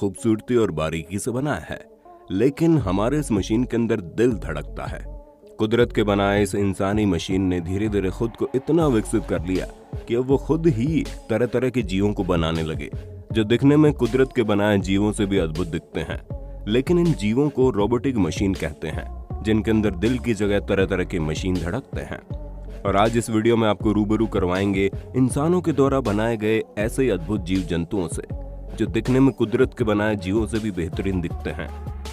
खूबसूरती और बारीकी से बनाया है, लेकिन हमारे इस मशीन के अंदर दिल धड़कता है। कुदरत के बनाए इस इंसानी मशीन ने धीरे धीरे खुद को इतना विकसित कर लिया कि अब वो खुद ही तरह तरह के जीवों को बनाने लगे, जो दिखने में कुदरत के बनाए जीवों से भी अद्भुत दिखते हैं। लेकिन इन जीवों को रोबोटिक मशीन कहते हैं, जिनके अंदर दिल की जगह तरह तरह के मशीन धड़कते हैं। और आज इस वीडियो में आपको रूबरू करवाएंगे इंसानों के द्वारा बनाए गए ऐसे ही अद्भुत जीव जंतुओं से, जो दिखने में कुदरत के बनाए जीवों से भी बेहतरीन दिखते हैं,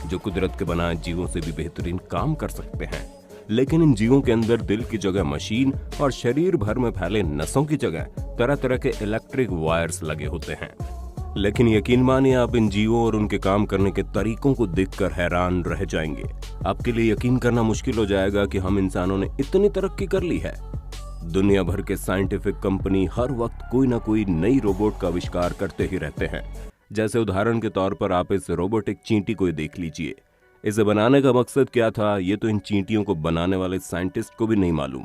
जो कुदरत के बनाए जीवों से भी बेहतरीन काम कर सकते हैं। लेकिन इन जीवों के अंदर दिल की जगह मशीन और शरीर भर में फैले नसों की जगह तरह तरह के इलेक्ट्रिक वायर्स लगे होते हैं। लेकिन यकीन मानिए, आप इन जीवों और उनके काम करने के तरीकों को देखकर हैरान रह जाएंगे। आपके लिए यकीन करना मुश्किल हो जाएगा कि हम इंसानों ने इतनी तरक्की कर ली है। दुनिया भर के साइंटिफिक कंपनी हर वक्त कोई ना कोई नई रोबोट का आविष्कार करते ही रहते हैं। जैसे उदाहरण के तौर पर आप इस रोबोटिक चींटी को देख लीजिए। इसे बनाने का मकसद क्या था, ये तो इन चींटियों को बनाने वाले साइंटिस्ट को भी नहीं मालूम।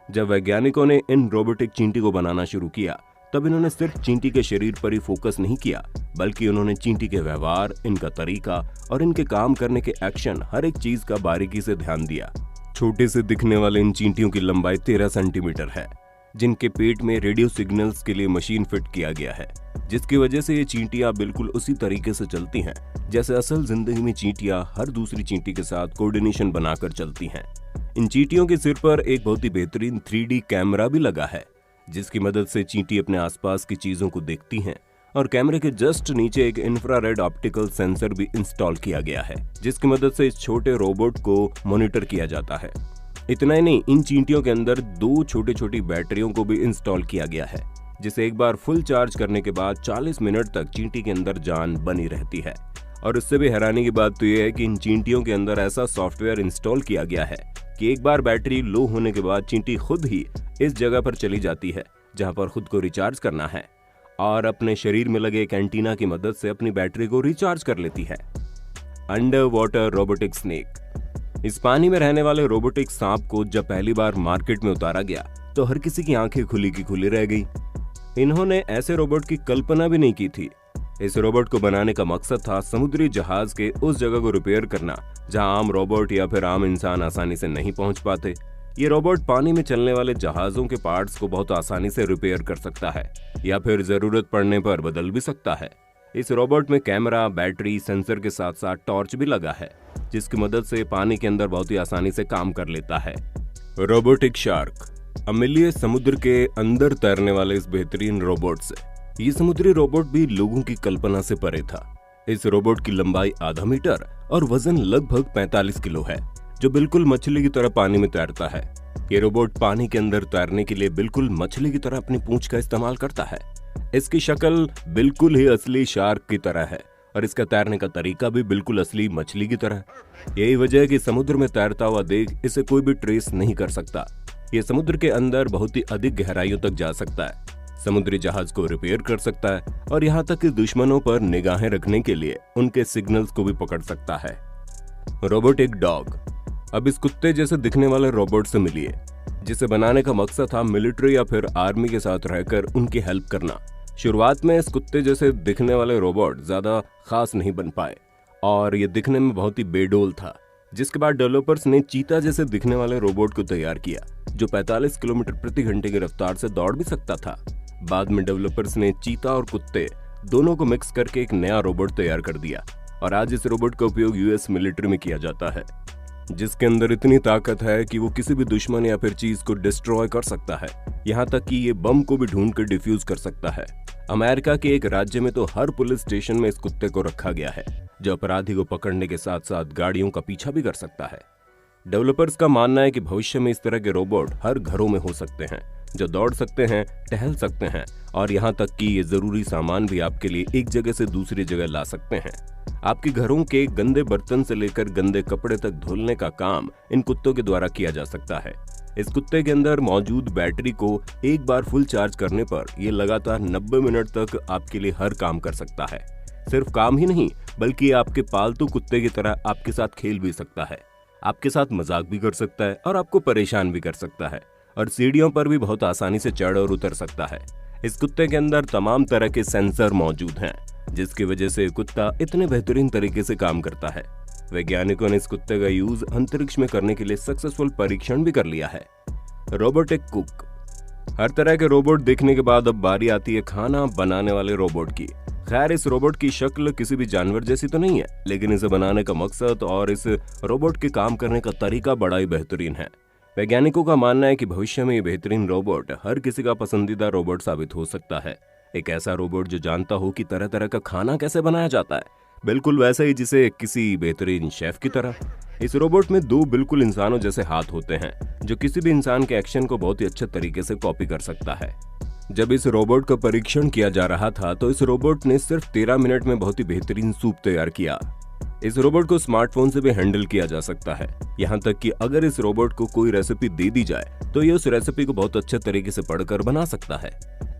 जब वैज्ञानिकों ने इन रोबोटिक चींटी को बनाना शुरू किया, तब इन्होंने सिर्फ चींटी के शरीर पर ही फोकस नहीं किया, बल्कि उन्होंने चींटी के व्यवहार, इनका तरीका और इनके काम करने के एक्शन, हर एक चीज का बारीकी से ध्यान दिया। छोटे से दिखने वाले इन चींटियों की लंबाई 13 सेंटीमीटर है, जिनके पेट में रेडियो सिग्नल्स के लिए मशीन फिट किया गया है, जिसकी वजह से ये चींटियां बिल्कुल उसी तरीके से चलती हैं जैसे असल जिंदगी में चींटियां हर दूसरी चींटी के साथ कोऑर्डिनेशन बनाकर चलती हैं। इन चींटियों के सिर पर एक बहुत ही बेहतरीन 3D कैमरा भी लगा है, जिसकी मदद से चींटी अपने आसपास की चीजों को देखती हैं। और कैमरे के जस्ट नीचे एक इंफ्रारेड ऑप्टिकल सेंसर भी इंस्टॉल किया गया है, जिसकी मदद से इस छोटे रोबोट को मॉनिटर किया जाता है। इतना ही नहीं, इन चींटियों के अंदर 2 छोटी छोटी बैटरियों को भी इंस्टॉल किया गया है, जिसे एक बार फुल चार्ज करने के बाद 40 मिनट तक चींटी के अंदर जान बनी रहती है। और उससे भी हैरानी की बात तो यह है कि इन चींटियों के अंदर ऐसा सॉफ्टवेयर इंस्टॉल किया गया है कि एक बार बैटरी लो होने के बाद चींटी खुद ही इस जगह पर चली जाती है जहां पर खुद को रिचार्ज करना है, और अपने शरीर में लगे एक एंटीना की मदद से अपनी बैटरी को रिचार्ज कर लेती है। Under water robotic snake. इस पानी में रहने वाले रोबोटिक सांप को जब पहली बार मार्केट में उतारा गया तो हर किसी की आंखें खुली की खुली रह गई। इन्होंने ऐसे रोबोट की कल्पना भी नहीं की थी। इस रोबोट को बनाने का मकसद था समुद्री जहाज के उस जगह को रिपेयर करना जहां आम रोबोट या फिर आम इंसान आसानी से नहीं पहुंच पाते। ये रोबोट पानी में चलने वाले जहाजों के पार्ट्स को बहुत आसानी से रिपेयर कर सकता है या फिर जरूरत पड़ने पर बदल भी सकता है। इस रोबोट में कैमरा, बैटरी, सेंसर के साथ साथ टॉर्च भी लगा है, जिसकी मदद से पानी के अंदर बहुत ही आसानी से काम कर लेता है। Robotic shark. अब मिलिए समुद्र के अंदर तैरने वाले इस बेहतरीन रोबोट से। ये समुद्री रोबोट भी लोगों की कल्पना से परे था। इस रोबोट की लंबाई आधा मीटर और वजन लगभग 45 किलो है, जो बिल्कुल मछली की तरह पानी में तैरता है। ये रोबोट पानी के अंदर तैरने के लिए बिल्कुल मछली की तरह अपनी पूंछ का इस्तेमाल करता है। इसकी शक्ल बिल्कुल ही असली शार्क की तरह है और इसका तैरने का तरीका भी बिल्कुल असली मछली की तरह। यही वजह है कि समुद्र में तैरता हुआ देख इसे कोई भी ट्रेस नहीं कर सकता। ये समुद्र के अंदर बहुत ही अधिक गहराइयों तक जा सकता है, समुद्री जहाज को रिपेयर कर सकता है और यहाँ तक कि दुश्मनों पर निगाहें रखने के लिए उनके सिग्नल्स को भी पकड़ सकता है। Robotic dog. अब इस कुत्ते जैसे दिखने वाले रोबोट से मिलिए, जिसे बनाने का मकसद था मिलिट्री या फिर आर्मी के साथ रहकर उनकी हेल्प करना। शुरुआत में इस कुत्ते जैसे दिखने वाले रोबोट ज्यादा खास नहीं बन पाए और ये दिखने में बहुत ही बेडोल था, जिसके बाद डेवलपर्स ने चीता जैसे दिखने वाले रोबोट को तैयार किया, जो 45 किलोमीटर प्रति घंटे की रफ्तार से दौड़ भी सकता था। बाद में डेवलपर्स ने चीता और कुत्ते दोनों को मिक्स करके एक नया रोबोट तैयार कर दिया और आज इस रोबोट का उपयोग यूएस मिलिट्री में किया जाता है, जिसके अंदर इतनी ताकत है कि वो किसी भी दुश्मन या फिर चीज को डिस्ट्रॉय कर सकता है, यहाँ तक कि ये बम को भी ढूंढ कर डिफ्यूज कर सकता है। अमेरिका के एक राज्य में तो हर पुलिस स्टेशन में इस कुत्ते को रखा गया है, जो अपराधी को पकड़ने के साथ साथ गाड़ियों का पीछा भी कर सकता है। डेवलपर्स का मानना है कि भविष्य में इस तरह के रोबोट हर घरों में हो सकते हैं, जो दौड़ सकते हैं, टहल सकते हैं और यहाँ तक कि ये जरूरी सामान भी आपके लिए एक जगह से दूसरी जगह ला सकते हैं। आपके घरों के गंदे बर्तन से लेकर गंदे कपड़े तक धुलने का काम इन कुत्तों के द्वारा किया जा सकता है। इस कुत्ते के अंदर मौजूद बैटरी को एक बार फुल चार्ज करने पर ये लगातार 90 मिनट तक आपके लिए हर काम कर सकता है। सिर्फ काम ही नहीं, बल्कि ये आपके पालतू कुत्ते की तरह आपके साथ खेल भी सकता है, आपके साथ मजाक भी कर सकता है और आपको परेशान भी कर सकता है और सीढ़ियों पर भी बहुत आसानी से चढ़ और उतर सकता है। इस कुत्ते के अंदर तमाम तरह के सेंसर मौजूद हैं, जिसकी वजह से कुत्ता इतने बेहतरीन तरीके से काम करता है। वैज्ञानिकों ने इस कुत्ते का यूज अंतरिक्ष में करने के लिए सक्सेसफुल परीक्षण भी कर लिया है। Robotic cook. हर तरह के रोबोट देखने के बाद अब बारी आती है खाना बनाने वाले रोबोट की। खैर, इस रोबोट की शक्ल किसी भी जानवर जैसी तो नहीं है, लेकिन इसे बनाने का मकसद और इस रोबोट के काम करने का तरीका बड़ा ही बेहतरीन है। वैज्ञानिकों का मानना है कि भविष्य में ये बेहतरीन रोबोट हर किसी का पसंदीदा रोबोट साबित हो सकता है। एक ऐसा रोबोट जो जानता हो कि तरह तरह का खाना कैसे बनाया जाता है, बिल्कुल वैसा ही जिसे किसी बेहतरीन शेफ की तरह। इस रोबोट में 2 बिल्कुल इंसानों जैसे हाथ होते हैं, जो किसी भी इंसान के एक्शन को बहुत ही अच्छे तरीके से कॉपी कर सकता है। जब इस रोबोट का परीक्षण किया जा रहा था तो इस रोबोट ने सिर्फ 13 मिनट में बहुत ही बेहतरीन सूप तैयार किया। इस रोबोट को स्मार्टफोन से भी हैंडल किया जा सकता है। यहाँ तक कि अगर इस रोबोट को कोई रेसिपी दे दी जाए तो ये उस रेसिपी को बहुत अच्छे तरीके से पढ़कर बना सकता है।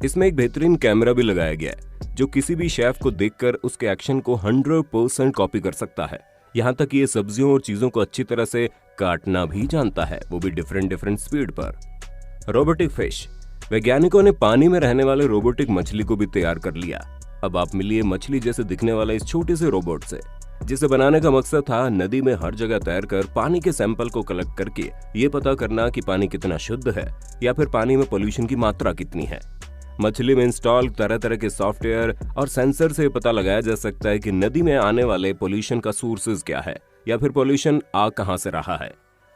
इसमें एक बेहतरीन कैमरा भी लगाया गया है, जो किसी भी शेफ को देखकर उसके एक्शन को 100% कॉपी कर सकता है। यहाँ तक कि ये सब्जियों और चीजों को अच्छी तरह से काटना भी जानता है, वो भी डिफरेंट स्पीड पर। Robotic fish. वैज्ञानिकों ने पानी में रहने वाले रोबोटिक मछली को भी तैयार कर लिया। अब आप मिलिए मछली जैसे दिखने वाला इस छोटे से रोबोट से, जिसे बनाने का मकसद था नदी में हर जगह तैरकर पानी के सैंपल को कलेक्ट करके ये पता करना कि पानी कितना शुद्ध है या फिर पानी में पोल्यूशन की मात्रा कितनी है। मछली में इंस्टॉल तरह तरह के सॉफ्टवेयर और सेंसर से पता लगाया जा सकता है कि नदी में आने वाले पोल्यूशन का सोर्सेज क्या है या फिर पोल्यूशन आ कहां से रहा है।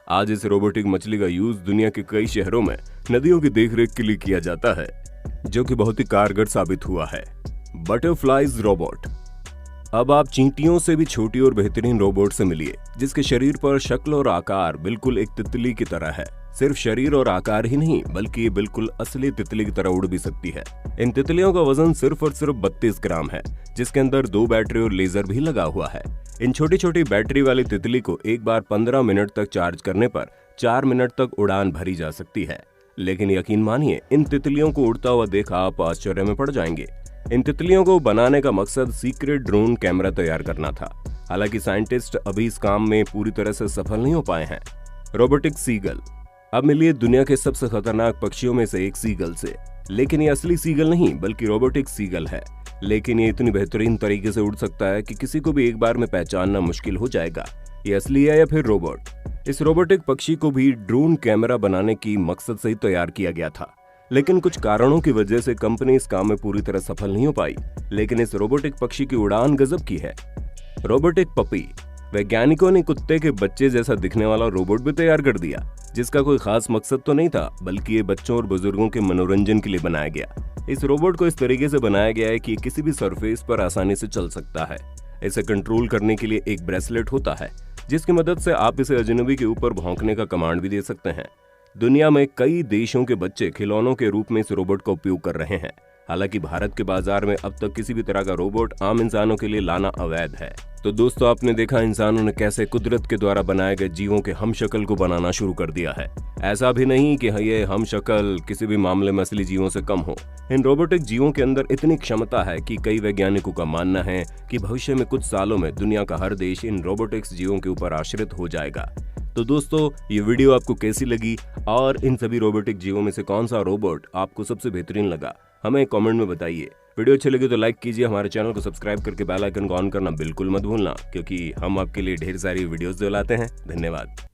आज इस रोबोटिक मछली का यूज दुनिया के कई शहरों में नदियों की देखरेख के लिए किया जाता है, जो कि बहुत ही कारगर साबित हुआ है। Butterflies robot. अब आप चींटियों से भी छोटी और बेहतरीन रोबोट से मिलिए, जिसके शरीर पर शक्ल और आकार बिल्कुल एक तितली की तरह है। सिर्फ शरीर और आकार ही नहीं, बल्कि ये बिल्कुल असली तितली की तरह उड़ भी सकती है। इन तितलियों का वजन सिर्फ और सिर्फ 32 ग्राम है, जिसके अंदर 2 बैटरी और लेजर भी लगा हुआ है। इन छोटी छोटी बैटरी वाली तितली को एक बार 15 मिनट तक चार्ज करने पर 4 मिनट तक उड़ान भरी जा सकती है। लेकिन यकीन मानिए, इन तितलियों को उड़ता हुआ देखा आप आश्चर्य में पड़ जाएंगे। इन तितलियों को बनाने का मकसद सीक्रेट ड्रोन कैमरा तैयार करना था। हालांकि साइंटिस्ट अभी इस काम में पूरी तरह से सफल नहीं हो पाए हैं। Robotic seagull. अब मिलिए दुनिया के सबसे खतरनाक पक्षियों में से एक सीगल से, लेकिन ये असली सीगल नहीं बल्कि रोबोटिक सीगल है। लेकिन ये इतनी बेहतरीन तरीके से उड़ सकता है कि किसी को भी एक बार में पहचानना मुश्किल हो जाएगा ये असली है या फिर रोबोट। इस रोबोटिक पक्षी को भी ड्रोन कैमरा बनाने की मकसद से ही तैयार किया गया था, लेकिन कुछ कारणों की वजह से कंपनी इस काम में पूरी तरह सफल नहीं हो पाई। लेकिन इस रोबोटिक पक्षी की उड़ान गजब की है। Robotic puppy. वैज्ञानिकों ने कुत्ते के बच्चे जैसा दिखने वाला रोबोट भी तैयार कर दिया, जिसका कोई खास मकसद तो नहीं था, बल्कि ये बच्चों और बुजुर्गों के मनोरंजन के लिए बनाया गया। इस रोबोट को इस तरीके से बनाया गया है कि किसी भी सरफेस पर आसानी से चल सकता है। इसे कंट्रोल करने के लिए एक ब्रेसलेट होता है, जिसकी मदद से आप इसे अजनबी के ऊपर भौंकने का कमांड भी दे सकते हैं। दुनिया में कई देशों के बच्चे खिलौनों के रूप में इस रोबोट का उपयोग कर रहे हैं। हालांकि भारत के बाजार में अब तक किसी भी तरह का रोबोट आम इंसानों के लिए लाना अवैध है। तो दोस्तों, आपने देखा इंसानों ने कैसे कुदरत के द्वारा बनाए गए जीवों के हम शक्ल को बनाना शुरू कर दिया है। ऐसा भी नहीं कि ये हम शक्ल किसी भी मामले में असली जीवों से कम हो। इन रोबोटिक जीवों के अंदर इतनी क्षमता है कि कई वैज्ञानिकों का मानना है कि भविष्य में कुछ सालों में दुनिया का हर देश इन रोबोटिक्स जीवों के ऊपर आश्रित हो जाएगा। तो दोस्तों, ये वीडियो आपको कैसी लगी और इन सभी रोबोटिक जीवों में से कौन सा रोबोट आपको सबसे बेहतरीन लगा, हमें कमेंट में बताइए। वीडियो अच्छी लगी तो लाइक कीजिए, हमारे चैनल को सब्सक्राइब करके बेल आइकन को ऑन करना बिल्कुल मत भूलना, क्योंकि हम आपके लिए ढेर सारी वीडियोस लाते हैं। धन्यवाद।